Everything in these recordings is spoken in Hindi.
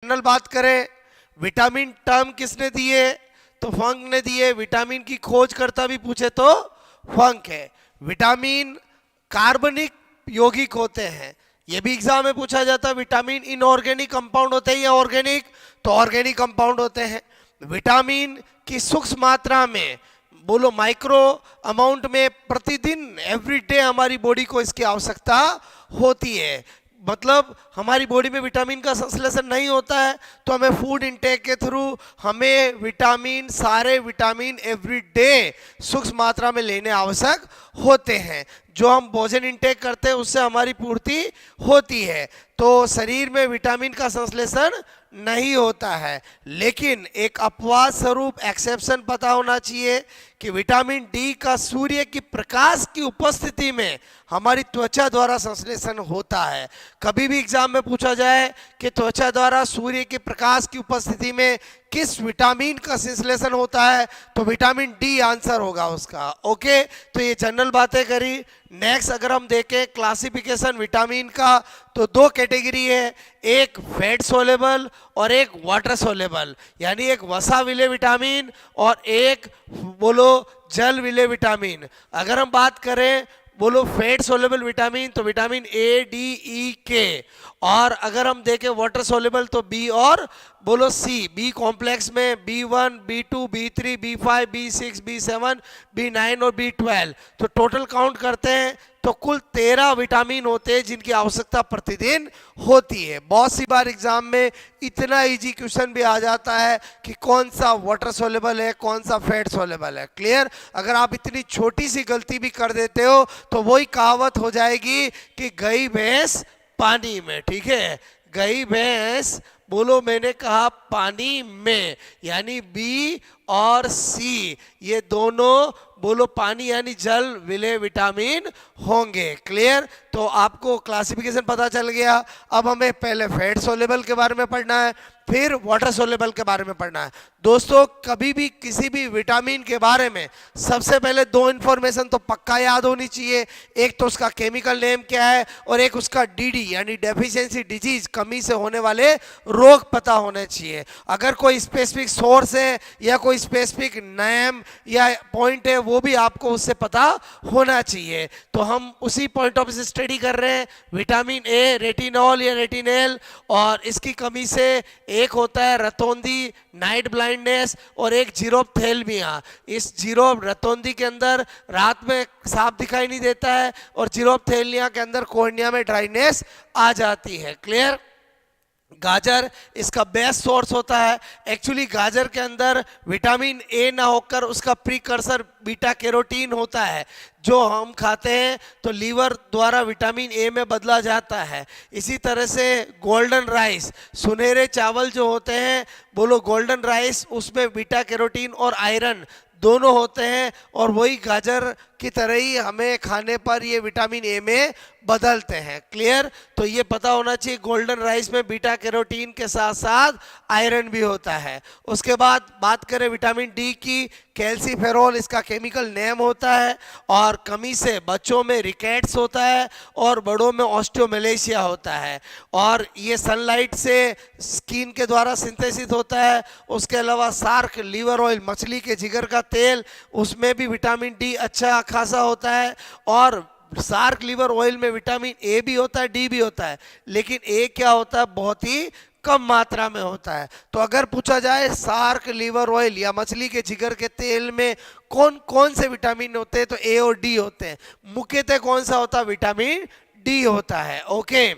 जनरल बात करें, विटामिन टर्म किसने दिए? तो फंक ने दिए। विटामिन की खोज करता भी पूछे तो फंक है। विटामिन कार्बनिक यौगिक होते हैं, ये भी एग्जाम में पूछा जाता है। विटामिन इनऑर्गेनिक कंपाउंड होते हैं या ऑर्गेनिक? तो ऑर्गेनिक कंपाउंड होते हैं। विटामिन की सूक्ष्म मात्रा में, बोलो माइक्रो अमाउंट में, प्रतिदिन एवरीडे हमारी बॉडी को इसकी आवश्यकता होती है। मतलब हमारी बॉडी में विटामिन का संश्लेषण नहीं होता है तो हमें फूड इंटेक के थ्रू हमें विटामिन, सारे विटामिन एवरीडे सूक्ष्म मात्रा में लेने आवश्यक होते हैं। जो हम भोजन इंटेक करते हैं उससे हमारी पूर्ति होती है। तो शरीर में विटामिन का संश्लेषण नहीं होता है। लेकिन एक अपवाद स्वरूप एक्सेप्शन पता होना चाहिए कि विटामिन डी का सूर्य की प्रकाश की उपस्थिति में हमारी त्वचा द्वारा संश्लेषण होता है। कभी भी एग्जाम में पूछा जाए कि त्वचा द्वारा सूर्य के प्रकाश की उपस्थिति में किस विटामिन का संश्लेषण होता है, तो विटामिन डी आंसर होगा उसका। ओके, तो ये जनरल बातें करी। नेक्स्ट अगर हम देखें क्लासिफिकेशन विटामिन का, तो दो कैटेगरी है, एक फैट सोलेबल और एक वाटर सोलेबल, यानी एक वसा विले विटामिन और एक बोलो जल विले विटामिन। अगर हम बात करें बोलो फैट सोलेबल विटामिन, तो विटामिन ए, डी, ई, के, और अगर हम देखें वाटर सोलेबल तो बी और बोलो सी। बी कॉम्प्लेक्स में B1, B2, B3, B5, B6, B7, B9 और B12। तो टोटल काउंट करते हैं तो कुल 13 विटामिन होते हैं जिनकी आवश्यकता प्रतिदिन होती है। बहुत सी बार एग्जाम में इतना इजी क्वेश्चन भी आ जाता है कि कौन सा वाटर सोलेबल है, कौन सा फैट सोलेबल है। क्लियर? अगर आप इतनी छोटी सी गलती भी कर देते हो तो वही कहावत हो जाएगी कि गई भैंस पानी में। ठीक है, गई भैंस, बोलो मैंने कहा पानी में, यानी बी और सी ये दोनों बोलो पानी यानी जल विले विटामिन होंगे। क्लियर? तो आपको क्लासिफिकेशन पता चल गया। अब हमें पहले फैट सोलेबल के बारे में पढ़ना है, फिर वाटर सोलेबल के बारे में पढ़ना है। दोस्तों कभी भी किसी भी विटामिन के बारे में सबसे पहले दो इंफॉर्मेशन तो पक्का याद होनी चाहिए। एक तो उसका केमिकल नेम क्या है और एक उसका डीडी यानी डेफिशिएंसी डिजीज, कमी से होने वाले रोग पता होने चाहिए। अगर कोई स्पेसिफिक सोर्स है या कोई स्पेसिफिक नेम या पॉइंट है वो भी आपको उससे पता होना चाहिए। तो हम उसी पॉइंट ऑफ व्यू से स्टडी कर रहे हैं। विटामिन ए रेटिनॉल या रेटिनेल, और इसकी कमी से एक होता है रतौंधी, नाइट ब्लाइंडनेस, और एक जीरोप्थेल्मिया। इस जीरोप रतौंधी के अंदर रात में साफ दिखाई नहीं देता है और जीरोप्थेल्मिया के अंदर कॉर्निया में ड्राइनेस आ जाती है। क्लियर? गाजर इसका बेस्ट सोर्स होता है। एक्चुअली गाजर के अंदर विटामिन ए ना होकर उसका प्रीकर्सर बीटा कैरोटीन होता है, जो हम खाते हैं तो लीवर द्वारा विटामिन ए में बदला जाता है। इसी तरह से गोल्डन राइस, सुनहरे चावल जो होते हैं, बोलो गोल्डन राइस, उसमें बीटा कैरोटीन और आयरन दोनों होते हैं, और वही गाजर की तरह ही हमें खाने पर ये विटामिन ए में बदलते हैं। क्लियर? तो ये पता होना चाहिए गोल्डन राइस में बीटा कैरोटीन के साथ साथ आयरन भी होता है। उसके बाद बात करें विटामिन डी की, कैल्सीफेरॉल इसका केमिकल नेम होता है, और कमी से बच्चों में रिकेट्स होता है और बड़ों में ऑस्टियोमेलेशिया होता है, और ये सनलाइट से स्किन के द्वारा सिंथेसिस होता है। उसके अलावा सार्क लिवर ऑयल, मछली के जिगर का तेल, उसमें भी विटामिन डी अच्छा खासा होता है, और सार्क लिवर ऑयल में विटामिन ए भी होता है, डी भी होता है, लेकिन ए क्या होता है, बहुत ही कम मात्रा में होता है। तो अगर पूछा जाए सार्क लिवर ऑयल या मछली के जिगर के तेल में कौन कौन से विटामिन होते हैं, तो ए और डी होते हैं। मुख्यतः कौन सा होता है? विटामिन डी होता है। ओके,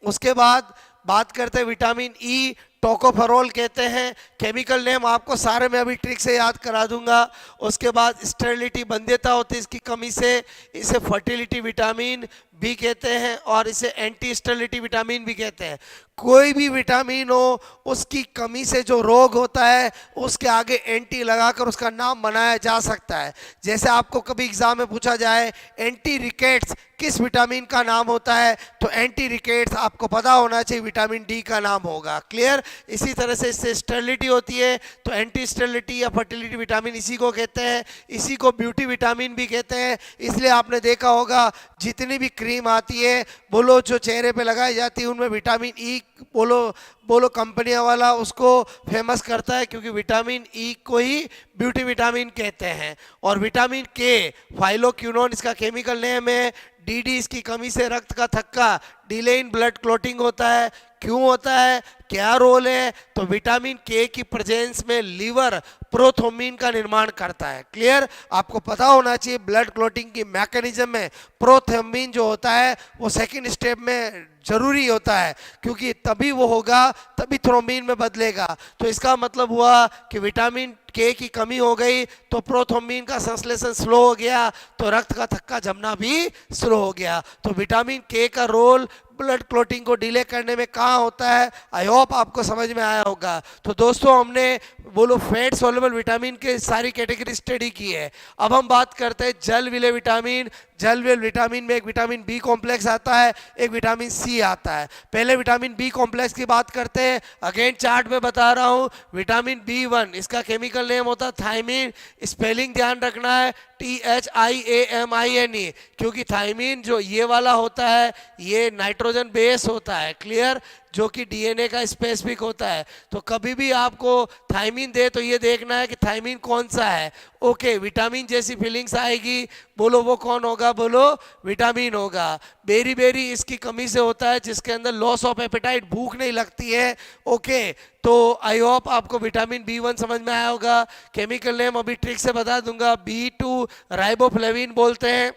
उसके बाद बात करते हैं विटामिन ई, टोकोफेरोल कहते हैं। केमिकल नेम आपको सारे में अभी ट्रिक से याद करा दूंगा। उसके बाद स्टेरिलिटी, बंध्यता होती है इसकी कमी से, इसे फर्टिलिटी विटामिन भी कहते हैं, और इसे एंटी स्टेरिलिटी विटामिन भी कहते हैं। कोई भी विटामिन हो, उसकी कमी से जो रोग होता है उसके आगे एंटी लगाकर उसका नाम बनाया जा सकता है। जैसे आपको कभी एग्जाम में पूछा जाए एंटी रिकेट्स किस विटामिन का नाम होता है, तो एंटी रिकेट्स आपको पता होना चाहिए विटामिन डी का नाम होगा। क्लियर? इसी तरह से इससे स्टेरिलिटी होती है, तो एंटी स्टेरिलिटी या फर्टिलिटी विटामिन इसी को कहते हैं, इसी को ब्यूटी विटामिन भी कहते हैं। इसलिए आपने देखा होगा जितनी भी क्रीम आती है बोलो जो चेहरे पे लगाई जाती है उनमें विटामिन ई बोलो बोलो कंपनियां वाला उसको फेमस करता है, क्योंकि विटामिन ई को ही ब्यूटी विटामिन कहते हैं। और विटामिन के फाइलोक्विनोन इसका केमिकल नेम है। डीडी इसकी कमी से रक्त का थक्का डिले इन ब्लड क्लोटिंग होता है। क्यों होता है, क्या रोल है, तो विटामिन के की प्रेजेंस में लीवर प्रोथ्रोम्बिन का निर्माण करता है। क्लियर, आपको पता होना चाहिए ब्लड क्लोटिंग की मैकेनिज्म में प्रोथ्रोम्बिन जो होता है वो सेकंड स्टेप में जरूरी होता है, क्योंकि तभी वो होगा तभी थ्रोम्बिन में बदलेगा। तो इसका मतलब हुआ कि विटामिन के की कमी हो गई तो प्रोथ्रोम्बिन का संश्लेषण स्लो हो गया, तो रक्त का थक्का जमना भी स्लो हो गया। तो विटामिन के का रोल ब्लड क्लोटिंग को डिले करने में कहाँ होता है, आई होप आपको समझ में आया होगा। तो दोस्तों हमने बोलो फैट सोल्युबल विटामिन के सारी कैटेगरी स्टडी की है। अब हम बात करते हैं जल विलेय विटामिन। जल विलेय विटामिन में एक विटामिन बी कॉम्प्लेक्स आता है, एक विटामिन सी आता है। पहले विटामिन बी कॉम्प्लेक्स की बात करते हैं। अगेन चार्ट में बता रहा हूँ, विटामिन B1 इसका केमिकल नेम होता है थायमीन। स्पेलिंग ध्यान रखना है THIAMINE, क्योंकि थायमीन जो ये वाला होता है ये नाइट्रोजन बेस होता है। क्लियर, जो कि डीएनए का स्पेसिफिक होता है। तो कभी भी आपको थायमीन दे तो ये देखना है कि थायमीन कौन सा है। ओके, विटामिन जैसी फीलिंग्स आएगी, बोलो वो कौन होगा, बोलो विटामिन होगा। बेरी बेरी इसकी कमी से होता है, जिसके अंदर लॉस ऑफ एपेटाइट, भूख नहीं लगती है। ओके, तो आई होप आपको विटामिन B1 समझ में आया होगा। केमिकल नेम अभी ट्रिक से बता दूंगा, B2 राइबोफ्लेविन बोलते हैं।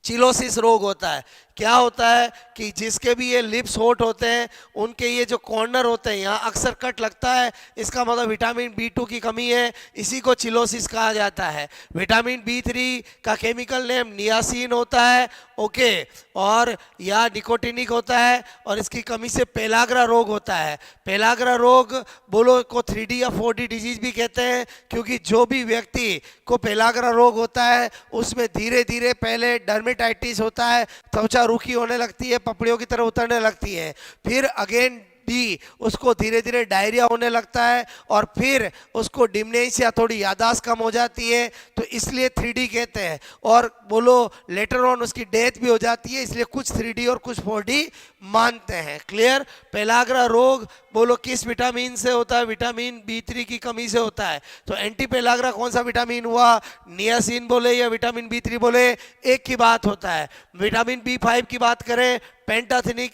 चिलोसिस रोग होता है, क्या होता है कि जिसके भी ये लिप्स होट होते हैं उनके ये जो कॉर्नर होते हैं यहाँ अक्सर कट लगता है, इसका मतलब विटामिन B2 की कमी है, इसी को चिलोसिस कहा जाता है। विटामिन B3 का केमिकल नेम नियासिन होता है। ओके, और या निकोटिनिक होता है, और इसकी कमी से पेलाग्रा रोग होता है। पेलाग्रा रोग बोलो को 3D या 4D डिजीज भी कहते हैं, क्योंकि जो भी व्यक्ति को पेलाग्रा रोग होता है उसमें धीरे धीरे पहले डर्मेटाइटिस होता है, त्वचा रूखी होने लगती है, पपड़ियों की तरह उतरने लगती है, फिर अगेन डी उसको धीरे धीरे डायरिया होने लगता है, और फिर उसको डिमनेशिया थोड़ी यादाश्त कम हो जाती है, तो इसलिए 3D कहते हैं। और बोलो लेटर ऑन उसकी डेथ भी हो जाती है, इसलिए कुछ 3D और कुछ 4D मानते हैं। क्लियर, पेलाग्रा रोग बोलो किस विटामिन से होता है, विटामिन B3 की कमी से होता है। तो एंटी पेलाग्रा कौन सा विटामिन हुआ, नियासिन बोले या विटामिन B3 बोले, एक की बात होता है। विटामिन B5 की बात करें, पेंटाथिनिक,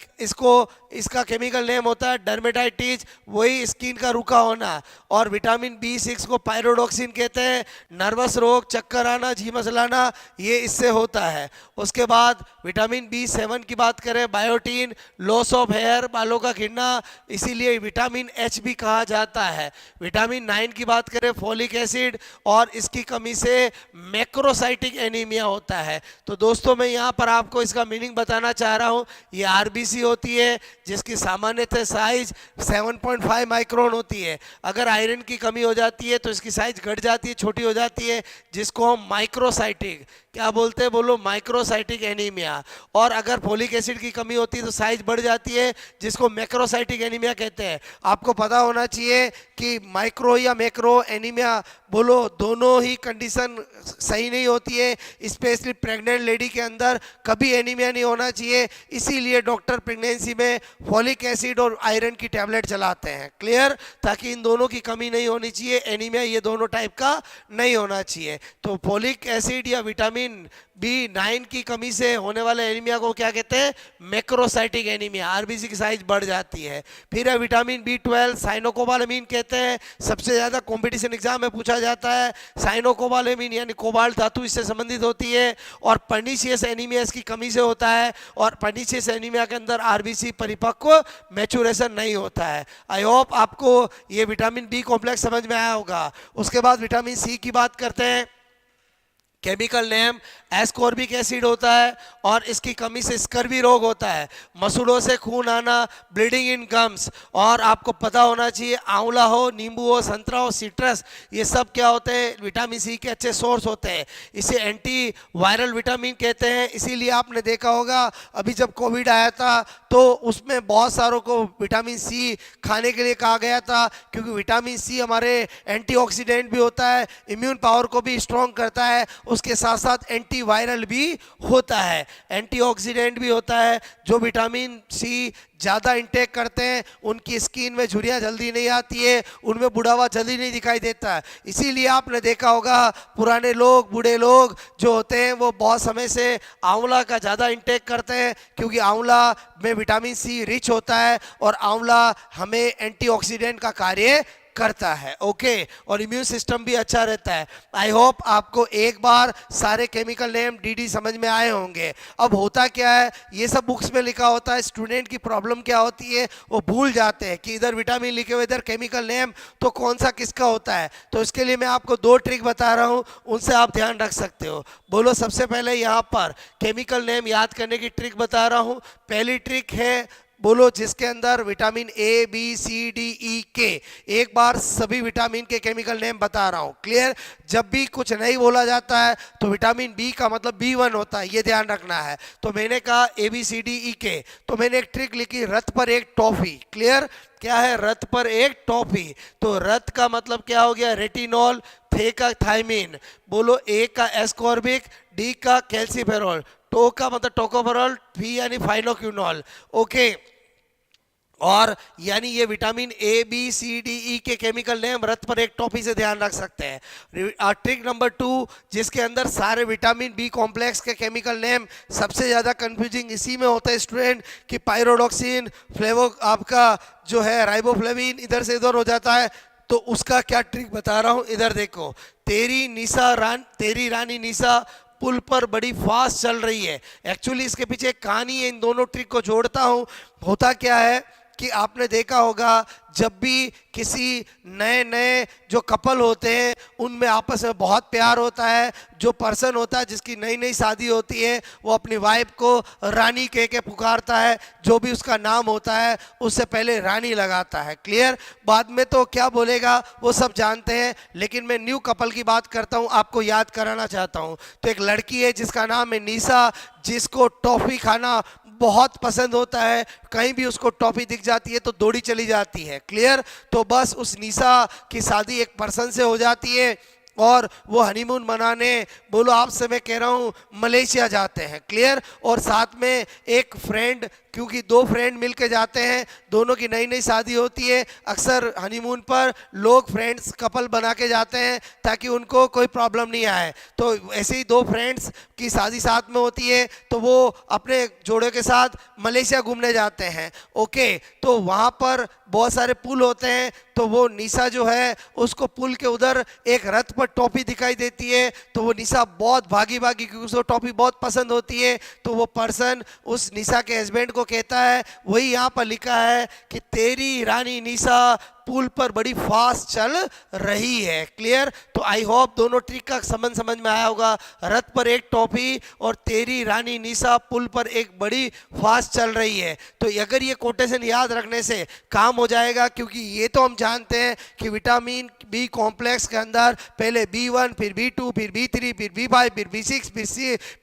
इसका केमिकल नेम होता है डर्मेटाइटिस, वही स्किन का रुका होना। और विटामिन B6 को पायरोडॉक्सिन कहते हैं, नर्वस रोग, चक्कर आना, झीमस लाना, ये इससे होता है। उसके बाद विटामिन B7 की बात करें, बायोटीन, लॉस ऑफ हेयर, बालों का गिरना, इसीलिए विटामिन H भी कहा जाता है। विटामिन 9 की बात करें, फोलिक एसिड, और इसकी कमी से मैक्रोसाइटिक एनीमिया होता है। तो दोस्तों मैं यहाँ पर आपको इसका मीनिंग बताना चाह रहा हूँ। ये आरबीसी होती है जिसकी सामान्यतः साइज 7.5 माइक्रोन होती है। अगर आयरन की कमी हो जाती है तो इसकी साइज घट जाती है, छोटी हो जाती है, जिसको हम माइक्रोसाइटिक क्या बोलते हैं, बोलो माइक्रोसाइटिक एनीमिया। और अगर फोलिक एसिड की कमी होती है तो साइज बढ़ जाती है, जिसको मैक्रोसाइटिक एनीमिया कहते हैं। आपको पता होना चाहिए कि माइक्रो या मैक्रो एनीमिया बोलो दोनों ही कंडीशन सही नहीं होती है, स्पेशली प्रेग्नेंट लेडी के अंदर कभी एनीमिया नहीं होना चाहिए। इसीलिए डॉक्टर प्रेगनेंसी में फॉलिक एसिड और आयरन की टैबलेट चलाते हैं। क्लियर, ताकि इन दोनों की कमी नहीं होनी चाहिए, एनीमिया ये दोनों टाइप का नहीं होना चाहिए। तो फॉलिक एसिड या विटामिन B9 की कमी से होने वाले एनीमिया को क्या कहते हैं, मैक्रोसाइटिक एनीमिया, आरबीसी की साइज बढ़ जाती है। फिर है विटामिन B12, साइनोकोबालामीन कहते हैं, सबसे ज्यादा कंपटीशन एग्जाम में पूछा जाता है। साइनोकोबालामीन यानी कोबाल्ट धातु इससे संबंधित होती है। और पर्नीशियस एनीमिया इसकी कमी से होता है, और पर्नीशियस एनीमिया के अंदर आरबीसी परिपक्व मैचुरेशन नहीं होता है। आई होप आपको ये विटामिन बी कॉम्प्लेक्स समझ में आया होगा। उसके बाद विटामिन सी की बात करते हैं। केमिकल नेम एस्कॉर्बिक एसिड होता है और इसकी कमी से स्कर्वी रोग होता है, मसूड़ों से खून आना, ब्लीडिंग इन गम्स। और आपको पता होना चाहिए आंवला हो, नींबू हो, संतरा हो, सिट्रस, ये सब क्या होते हैं, विटामिन सी के अच्छे सोर्स होते हैं। इसे एंटी वायरल विटामिन कहते हैं। इसीलिए आपने देखा होगा अभी जब कोविड आया था तो उसमें बहुत सारों को विटामिन सी खाने के लिए कहा गया था, क्योंकि विटामिन सी हमारे एंटीऑक्सीडेंट भी होता है, इम्यून पावर को भी स्ट्रॉन्ग करता है, उसके साथ साथ एंटीवायरल भी होता है, एंटीऑक्सीडेंट भी होता है। जो विटामिन सी ज़्यादा इंटेक करते हैं उनकी स्किन में झुर्रियाँ जल्दी नहीं आती है, उनमें बुढ़ावा जल्दी नहीं दिखाई देता है। इसीलिए आपने देखा होगा पुराने लोग, बूढ़े लोग जो होते हैं वो बहुत समय से आंवला का ज़्यादा इंटेक करते हैं, क्योंकि आंवला में विटामिन सी रिच होता है और आंवला हमें एंटीऑक्सीडेंट का कार्य करता है। ओके, और इम्यून सिस्टम भी अच्छा रहता है। आई होप आपको एक बार सारे केमिकल नेम डीडी समझ में आए होंगे। अब होता क्या है, ये सब बुक्स में लिखा होता है, स्टूडेंट की प्रॉब्लम क्या होती है, वो भूल जाते हैं कि इधर विटामिन लिखे हुए, इधर केमिकल नेम, तो कौन सा किसका होता है। तो इसके लिए मैं आपको 2 ट्रिक बता रहा हूँ, उनसे आप ध्यान रख सकते हो। बोलो, सबसे पहले यहाँ पर केमिकल नेम याद करने की ट्रिक बता रहा हूँ। पहली ट्रिक है, बोलो, जिसके अंदर vitamin A B C D E K, एक बार सभी विटामिन के केमिकल नेम बता रहा हूँ। क्लियर? जब भी कुछ नहीं बोला जाता है तो विटामिन बी का मतलब B1 होता है, ये ध्यान रखना है। तो मैंने कहा ए बी सी डी ई के, तो मैंने एक ट्रिक लिखी, रथ पर एक टॉफी। क्लियर? क्या है रथ पर एक टॉफी? तो रथ का मतलब क्या हो गया, रेटिनॉल, थे का थायमिन, बोलो ए का एस्कॉर्बिक, डी का कैल्सीफेरॉल, टो का मतलब टोकोफेरॉल, फी यानी फाइनोक्यूनॉल। ओके, और यानी ये vitamin A B C D E K chemical name रथ पर एक टॉपी से ध्यान रख सकते हैं। ट्रिक नंबर 2, जिसके अंदर सारे विटामिन बी कॉम्प्लेक्स के केमिकल नेम सबसे ज़्यादा कंफ्यूजिंग इसी में होता है स्टूडेंट, कि पायरोडॉक्सिन, फ्लेवो, आपका जो है राइबोफ्लेविन इधर से इधर हो जाता है। तो उसका क्या ट्रिक बता रहा हूँ, इधर देखो। तेरी रानी निशा पुल पर बड़ी फास्ट चल रही है। एक्चुअली इसके पीछे एक कहानी है, इन दोनों ट्रिक को जोड़ता हूँ। होता क्या है कि आपने देखा होगा जब भी किसी नए नए जो कपल होते हैं उनमें आपस में बहुत प्यार होता है, जो पर्सन होता है जिसकी नई नई शादी होती है वो अपनी वाइफ को रानी कह के पुकारता है, जो भी उसका नाम होता है उससे पहले रानी लगाता है। क्लियर? बाद में तो क्या बोलेगा वो सब जानते हैं, लेकिन मैं न्यू कपल की बात करता हूँ, आपको याद कराना चाहता हूँ। तो एक लड़की है जिसका नाम है निशा, जिसको टॉफ़ी खाना बहुत पसंद होता है, कहीं भी उसको टॉफी दिख जाती है तो दौड़ी चली जाती है। क्लियर? तो बस उस निशा की शादी एक पर्सन से हो जाती है और वो हनीमून मनाने, बोलो आपसे मैं कह रहा हूँ, मलेशिया जाते हैं। क्लियर? और साथ में एक फ्रेंड, क्योंकि 2 फ्रेंड मिलके जाते हैं, दोनों की नई नई शादी होती है। अक्सर हनीमून पर लोग फ्रेंड्स कपल बना के जाते हैं ताकि उनको कोई प्रॉब्लम नहीं आए। तो ऐसे ही 2 फ्रेंड्स की शादी साथ में होती है तो वो अपने जोड़े के साथ मलेशिया घूमने जाते हैं। ओके, तो वहाँ पर बहुत सारे पुल होते हैं, तो वो निशा जो है उसको पुल के उधर एक रथ पर टॉफी दिखाई देती है, तो वो निशा बहुत भागी भागी, क्योंकि उसको टॉफी बहुत पसंद होती है, तो वो पर्सन उस निशा के हस्बैंड को कहता है, वही यहाँ पर लिखा है कि तेरी रानी निशा पुल पर बड़ी फास्ट चल रही है। क्लियर? तो आई होप दोनों ट्रिक का समझ में आया होगा। रथ पर एक टॉफी और तेरी रानी निशा पुल पर एक बड़ी फास्ट चल रही है। तो अगर ये कोटेशन याद रखने से काम हो जाएगा, क्योंकि ये तो हम जानते हैं कि विटामिन बी कॉम्प्लेक्स के अंदर पहले B1, फिर B2, फिर B3, फिर B5, फिर B6, फिर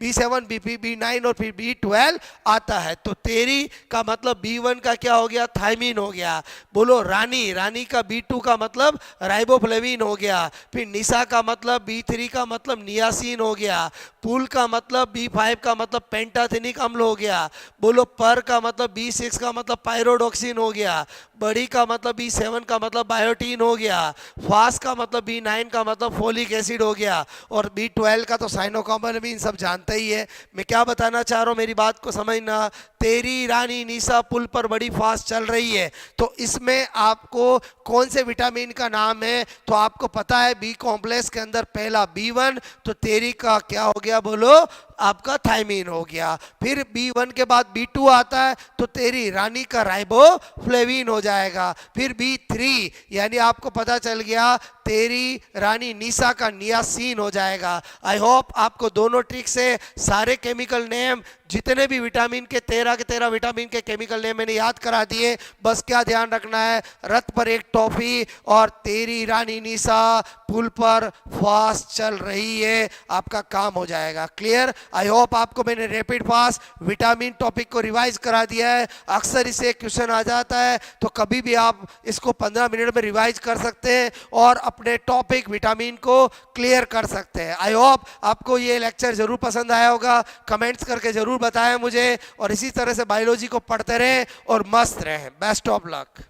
B7, B9 और फिर B12 आता है। तो तेरी का मतलब B1 का क्या हो गया, थायमिन हो गया। बोलो रानी, रानी का B2 का मतलब राइबोफ्लेविन हो गया। फिर निशा का मतलब B3 का मतलब नियासिन हो गया। पुल का मतलब B5 का मतलब पेंटाथेनिक अम्ल हो गया। बोलो पर का मतलब B6 का मतलब पायरोडॉक्सिन हो गया। बड़ी का मतलब B7 का मतलब बायोटीन हो गया। फास्ट का मतलब B9 का मतलब फोलिक एसिड हो गया। और B12 का तो साइनोकार्बोनमीन सब जानते ही है। मैं क्या बताना चाह रहा हूँ, मेरी बात को समझना। तेरी रानी निशा पुल पर बड़ी फास्ट चल रही है, तो इसमें आपको कौन से विटामिन का नाम है, तो आपको पता है बी कॉम्प्लेक्स के अंदर पहला B1, तो तेरी का क्या हो गया, बोलो आपका थायमीन हो गया। फिर B1 के बाद B2 आता है तो तेरी रानी का राइबोफ्लेविन हो जाएगा। फिर B3 यानी आपको पता चल गया तेरी रानी नीसा का नियासिन हो जाएगा। आई होप आपको दोनों ट्रिक से सारे केमिकल नेम जितने भी विटामिन के 13 विटामिन के केमिकल नेम मैंने याद करा दिए। बस क्या ध्यान रखना है, रथ पर एक टॉफी और तेरी रानी नीसा पुल पर फास्ट चल रही है, आपका काम हो जाएगा। क्लियर? आई होप आपको मैंने रैपिड फास्ट विटामिन टॉपिक को रिवाइज करा दिया है। अक्सर इसे क्वेश्चन आ जाता है तो कभी भी आप इसको 15 मिनट में रिवाइज कर सकते हैं और अपने टॉपिक विटामिन को क्लियर कर सकते हैं। आई होप आपको ये लेक्चर जरूर पसंद आया होगा। कमेंट्स करके जरूर बताएं मुझे, और इसी तरह से बायोलॉजी को पढ़ते रहें और मस्त रहें। Best of luck.